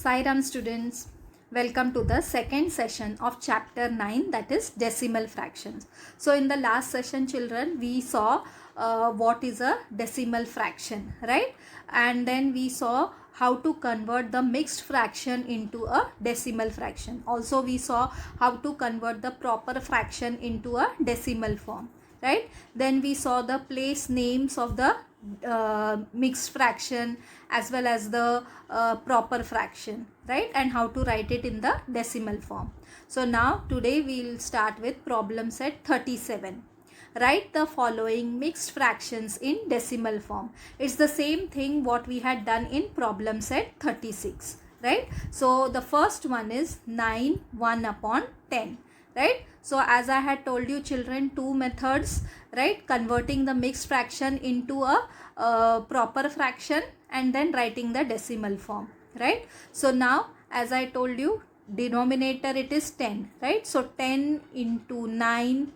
Sai Ram students, welcome to the second session of chapter 9, that is decimal fractions. So in the last session children, we saw what is a decimal fraction, right? And then we saw how to convert the mixed fraction into a decimal fraction. Also we saw how to convert the proper fraction into a decimal form, right? Then we saw the place names of the mixed fraction as well as the proper fraction, right? And how to write it in the decimal form. So now today we will start with problem set 37. Write the following mixed fractions in decimal form. It's the same thing what we had done in problem set 36, right? So the first one is 9 1 upon 10, right? So as I had told you children, two methods, right? Converting the mixed fraction into a proper fraction and then writing the decimal form, right? So now as I told you, denominator it is 10, right? So 10 into 9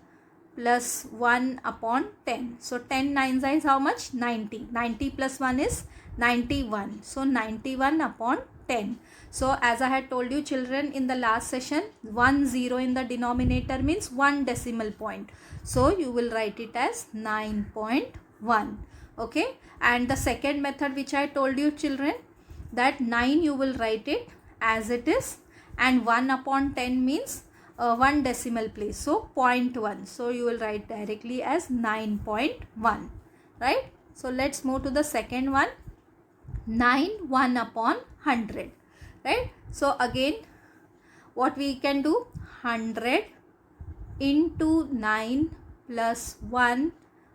plus 1 upon 10. So 10 9s is how much? 90. 90 plus 1 is 91. So 91 upon 10. So as I had told you children in the last session, 1 0 in the denominator means 1 decimal point. So you will write it as 9.1. Okay. And the second method which I told you children, that 9 you will write it as it is, and 1 upon 10 means 1 decimal place, so 0.1. So you will write directly as 9.1, right? So let's move to the second one, 9 1 upon 100, right? So again what we can do, 100 into 9 plus 1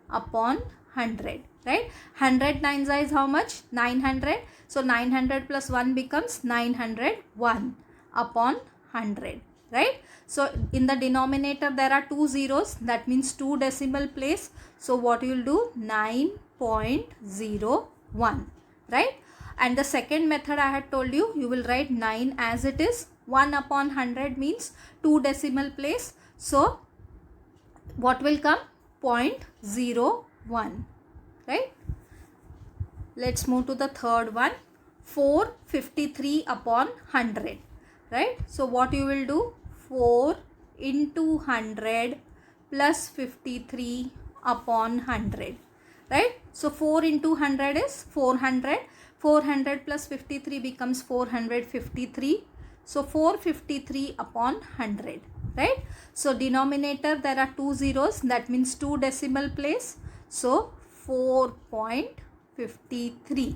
upon 100, right? 100 9s is how much? 900. So 900 plus 1 becomes 901 upon 100, right? So in the denominator there are two zeros, that means 2 decimal place. So what you will do, 9.01, right? And the second method I had told you, you will write 9 as it is. 1 upon 100 means 2 decimal place. So what will come? 0.01, right? Let's move to the third one, 453 upon 100, right? So what you will do, 4 into 100 plus 53 upon 100, right? So 4 into 100 is 400. 400 plus 53 becomes 453. So 453 upon 100, right? So denominator there are two zeros, that means 2 decimal place. So 4.53.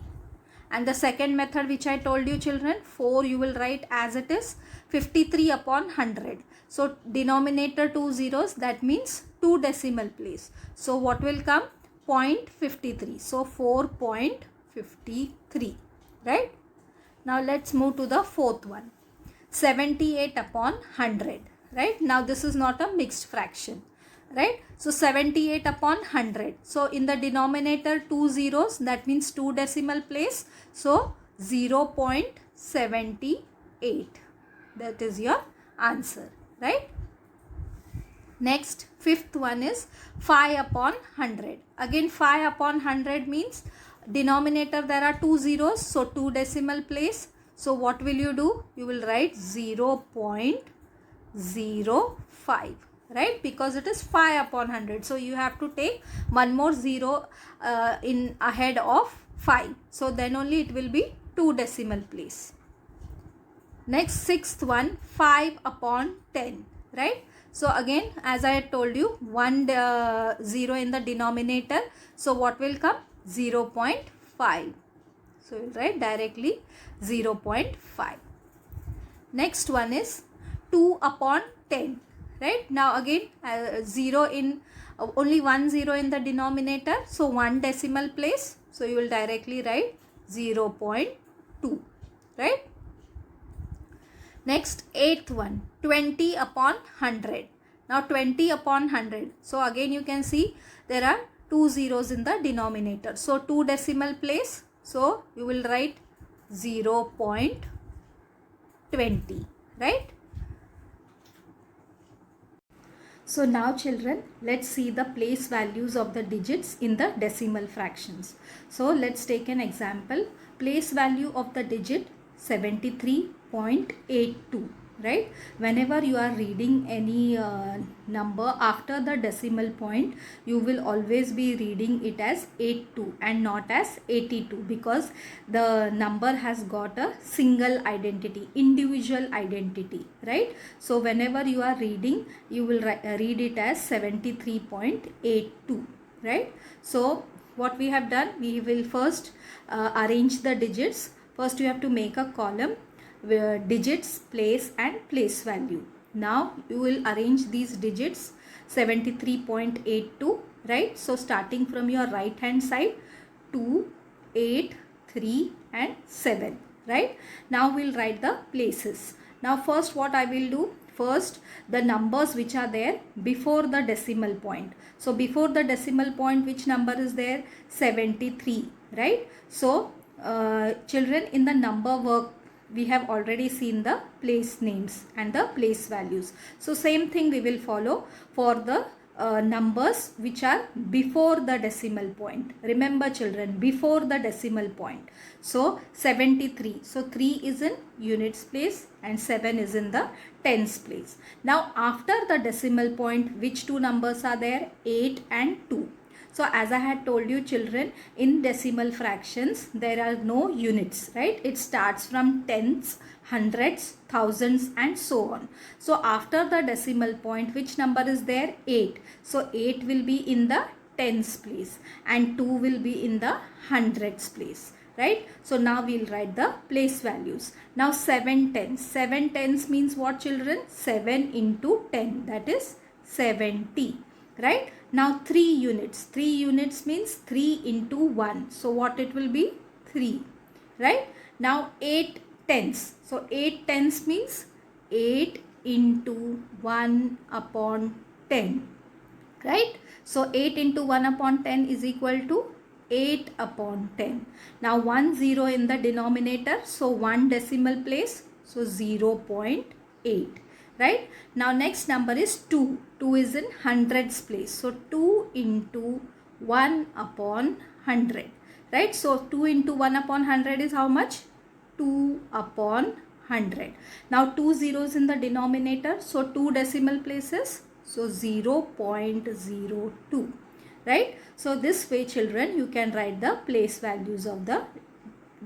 And the second method which I told you children, 4 you will write as it is, 53 upon 100. So denominator two zeros, that means 2 decimal place. So what will come? 0.53. So 4.53, right? Now let's move to the fourth one, 78 upon 100, right? Now this is not a mixed fraction, right? So 78 upon 100. So in the denominator two zeros, that means 2 decimal place. So 0.78. That is your answer, right? Next, fifth one is 5 upon 100. Again 5 upon 100 means denominator there are two zeros, so 2 decimal place. So what will you do? You will write 0.05, right? Because it is 5 upon 100. So you have to take one more zero in ahead of 5. So then only it will be 2 decimal place. Next, sixth one, 5 upon 10, right? So again as I had told you, 1 0 in the denominator. So what will come? 0.5. So you will write directly 0.5. Next one is 2 upon 10, right? Now again 0 in only 1 0 in the denominator, so 1 decimal place. So you will directly write 0.2, right? Next, eighth one, 20 upon 100. Now 20 upon 100. So again you can see there are two zeros in the denominator. So 2 decimal place. So you will write 0.20, right? So now children, let's see the place values of the digits in the decimal fractions. So let's take an example. Place value of the digit 73.82, right? Whenever you are reading any number after the decimal point, you will always be reading it as 82 and not as 82, because the number has got a single identity, individual identity, right? So whenever you are reading, you will read it as 73.82, right? So what we have done, we will first arrange the digits. First you have to make a column where digits, place and place value. Now you will arrange these digits 73.82, right? So starting from your right hand side, 2, 8, 3 and 7, right? Now we'll write the places. Now first what I will do, first the numbers which are there before the decimal point. So before the decimal point, which number is there? 73, right? So children, in the number work we have already seen the place names and the place values. So same thing we will follow for the numbers which are before the decimal point. Remember children, before the decimal point. So 73. So 3 is in units place and 7 is in the tens place. Now after the decimal point, which two numbers are there? 8 and 2. So as I had told you children, in decimal fractions there are no units, right? It starts from tens, hundreds, thousands and so on. So after the decimal point, which number is there? 8. So 8 will be in the tens place and 2 will be in the hundreds place, right? So now we'll write the place values. Now 7 tens. 7 tens means what children? 7 into 10, that is 70, right? Now 3 units. 3 units means 3 into 1. So what it will be? 3, right? Now 8 tens. So 8 tens means 8 into 1 upon 10, right? So 8 into 1 upon 10 is equal to 8 upon 10. Now 1 0 in the denominator. So 1 decimal place. So 0.8. Right? Now next number is 2. 2 is in hundreds place. So 2 into 1 upon 100. Right? So 2 into 1 upon 100 is how much? 2 upon 100. Now 2 zeros in the denominator. So 2 decimal places. So 0.02. Right? So this way children, you can write the place values of the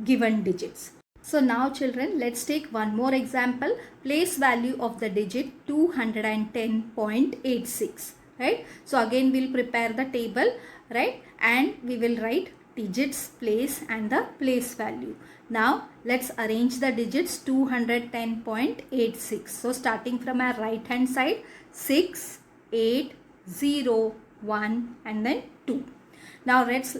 given digits. So now children, let's take one more example. Place value of the digit 210.86, right? So again we'll prepare the table, right? And we will write digits, place and the place value. Now let's arrange the digits 210.86. So starting from our right hand side, 6, 8, 0, 1 and then 2. Now let's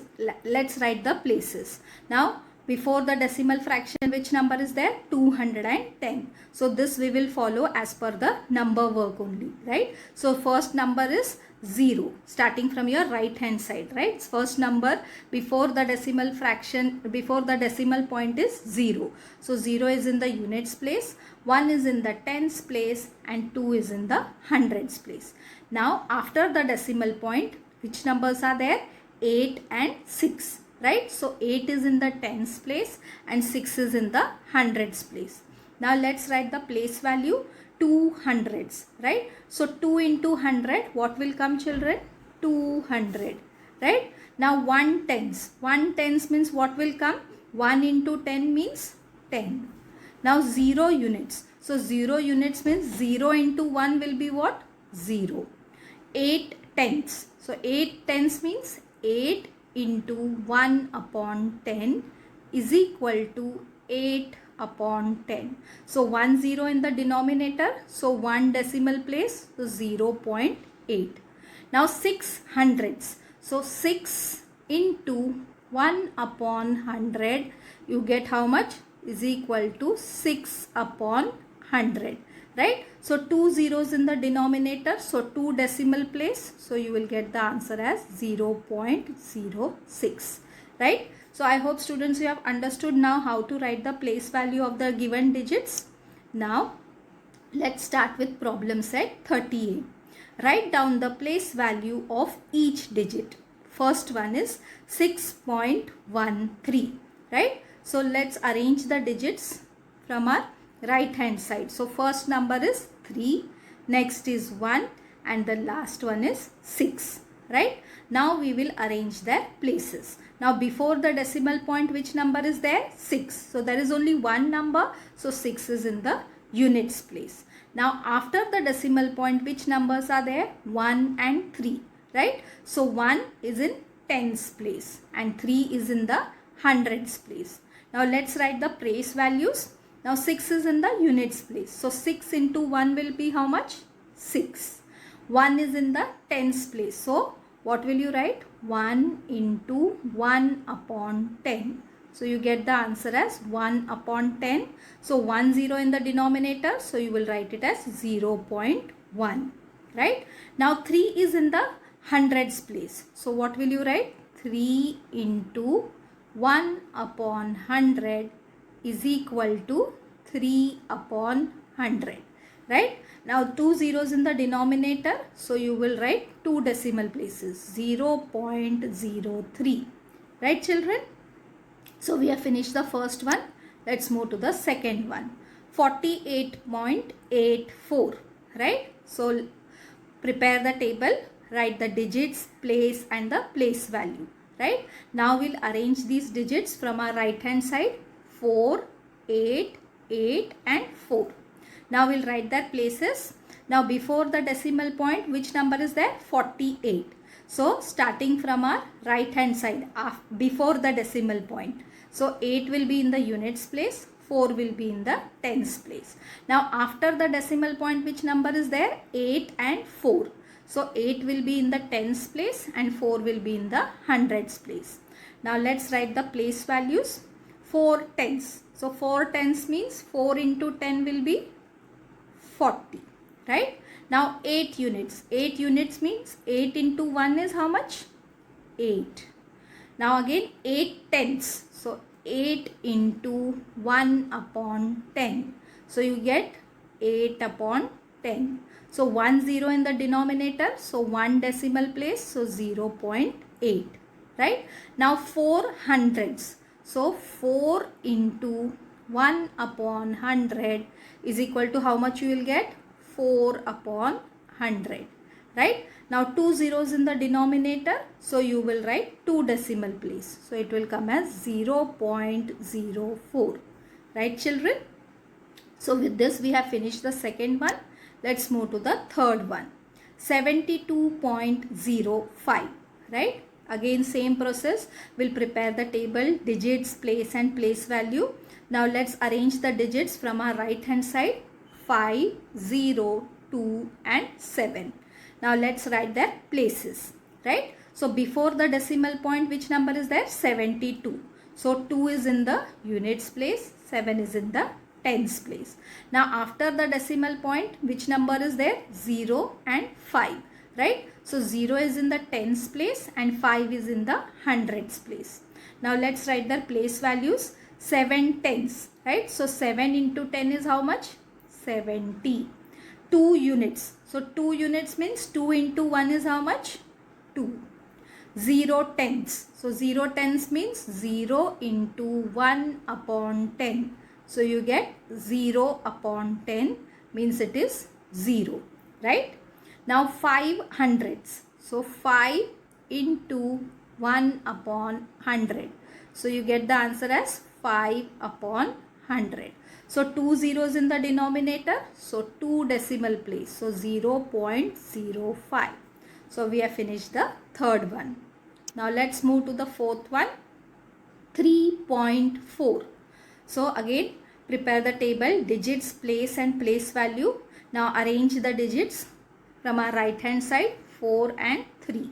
write the places. Now before the decimal fraction, which number is there? 210. So this we will follow as per the number work only, right? So first number is 0, starting from your right hand side, right? First number before the decimal fraction, before the decimal point is 0. So 0 is in the units place, 1 is in the tens place and 2 is in the hundreds place. Now after the decimal point, which numbers are there? 8 and 6. Right? So 8 is in the tens place and 6 is in the hundreds place. Now let's write the place value 200s, right? So 2 into 100, what will come children? 200, right? Now 1 tens. 1 tens means what will come? 1 into 10 means 10. Now 0 units. So 0 units means 0 into 1 will be what? 0. 8 tenths. So 8 tenths means 8 into 1 upon 10 is equal to 8 upon 10. So 1 0 in the denominator. So 1 decimal place. So 0.8. Now 6 hundreds. So 6 into 1 upon 100. You get how much? Is equal to 6 upon 100. Right? So 2 zeros in the denominator. So 2 decimal place. So you will get the answer as 0.06. Right? So I hope students you have understood now how to write the place value of the given digits. Now let's start with problem set 38. Write down the place value of each digit. First one is 6.13. Right? So let's arrange the digits from our right hand side. So first number is 3, next is 1 and the last one is 6, right? Now we will arrange their places. Now before the decimal point, which number is there? 6. So there is only one number, so 6 is in the units place. Now after the decimal point, which numbers are there? 1 and 3, right? So 1 is in tens place and 3 is in the hundreds place. Now let's write the place values. Now 6 is in the units place. So 6 into 1 will be how much? 6. 1 is in the tens place. So what will you write? 1 into 1 upon 10. So you get the answer as 1 upon 10. So 1 0 in the denominator. So you will write it as 0.1. Right? Now 3 is in the hundreds place. So what will you write? 3 into 1 upon 100 is equal to 3 upon 100. Right? Now 2 zeros in the denominator. So you will write 2 decimal places. 0.03. Right, children? So we have finished the first one. Let's move to the second one. 48.84. Right? So prepare the table. Write the digits, place and the place value. Right? Now we'll arrange these digits from our right hand side. 4, 8, 8 and 4. Now we'll write their places. Now before the decimal point, which number is there? 48. So starting from our right hand side before the decimal point. So 8 will be in the units place. 4 will be in the tens place. Now after the decimal point, which number is there? 8 and 4. So 8 will be in the tens place and 4 will be in the hundreds place. Now let's write the place values. 4 tens. So 4 tens means 4 into 10 will be 40. Right? Now 8 units. 8 units means 8 into 1 is how much? 8. Now again 8 tenths. So 8 into 1 upon 10. So you get 8 upon 10. So 1 0 in the denominator. So 1 decimal place. So 0.8. Right? Now 4 hundreds. So 4 into 1 upon 100 is equal to how much you will get? 4 upon 100. Right? Now 2 zeros in the denominator. So you will write 2 decimal place. So it will come as 0.04. Right, children? So with this we have finished the second one. Let's move to the third one. 72.05. Right? Again same process. We'll prepare the table, digits, place and place value. Now let's arrange the digits from our right hand side. 5, 0, 2 and 7. Now let's write their places. Right? So before the decimal point, which number is there? 72. So 2 is in the units place. 7 is in the tens place. Now after the decimal point, which number is there? 0 and 5. Right? So 0 is in the tens place and 5 is in the hundreds place. Now let's write their place values. 7 tens. Right? So 7 into 10 is how much? 70. 2 units. So 2 units means 2 into 1 is how much? 2. 0 tenths. So 0 tenths means 0 into 1 upon 10. So you get 0 upon 10 means it is 0. Right? Now 5 hundreds. So 5 into 1 upon 100. So you get the answer as 5 upon 100. So 2 zeros in the denominator. So 2 decimal place. So 0.05. So we have finished the third one. Now let's move to the fourth one. 3.4. So again prepare the table, digits, place and place value. Now arrange the digits from our right hand side. 4 and 3.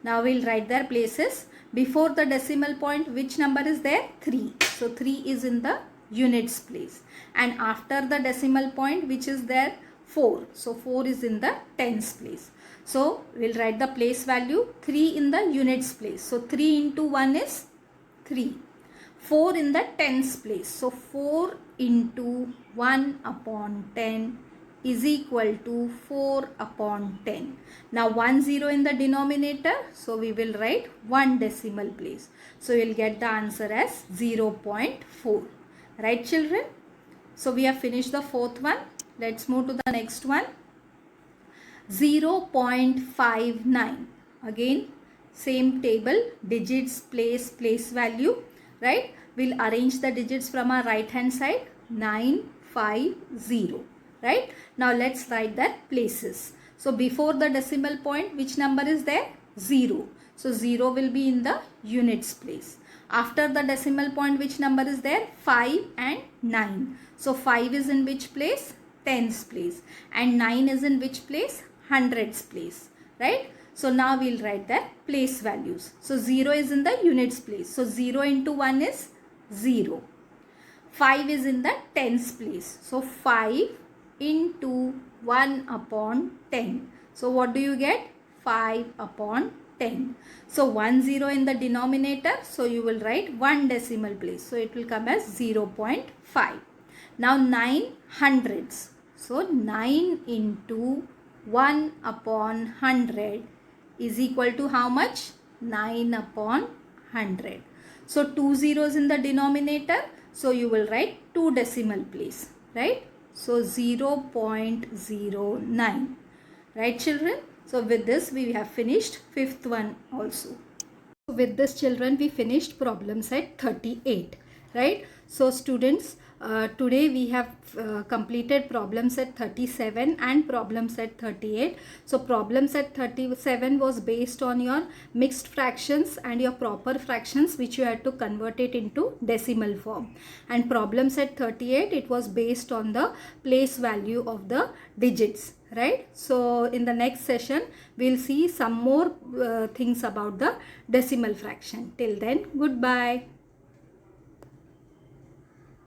Now we'll write their places. Before the decimal point, which number is there? 3. So 3 is in the units place. And after the decimal point, which is there? 4. So 4 is in the tens place. So we'll write the place value. 3 in the units place. So 3 into 1 is 3. 4 in the tens place. So 4 into 1 upon 10 is equal to 4 upon 10. Now 1 0 in the denominator. So we will write 1 decimal place. So you'll get the answer as 0.4. Right, children? So we have finished the fourth one. Let's move to the next one. 0.59. Again, same table, digits, place value, right? We'll arrange the digits from our right hand side. 950, right? Now let's write that places. So before the decimal point, which number is there? 0. So 0 will be in the units place. After the decimal point, which number is there? 5 and 9. So 5 is in which place? Tens place. And 9 is in which place? Hundreds place, right? So now we'll write that place values. So 0 is in the units place. So 0 into 1 is 0. 5 is in the tens place. So 5 into 1 upon 10. So what do you get? 5 upon 10. So 1 0 in the denominator. So you will write 1 decimal place. So it will come as 0.5. Now 9 hundreds. So 9 into 1 upon 100 is equal to how much? 9 upon 100. So 2 zeros in the denominator. So you will write 2 decimal place, right? So 0.09. Right, children? So with this we have finished fifth one also. So with this, children, we finished problem set 38, right? So students, today we have completed problem set 37 and problem set 38. So problem set 37 was based on your mixed fractions and your proper fractions, which you had to convert it into decimal form. And problem set 38, it was based on the place value of the digits, right? So in the next session we'll see some more things about the decimal fraction. Till then, goodbye.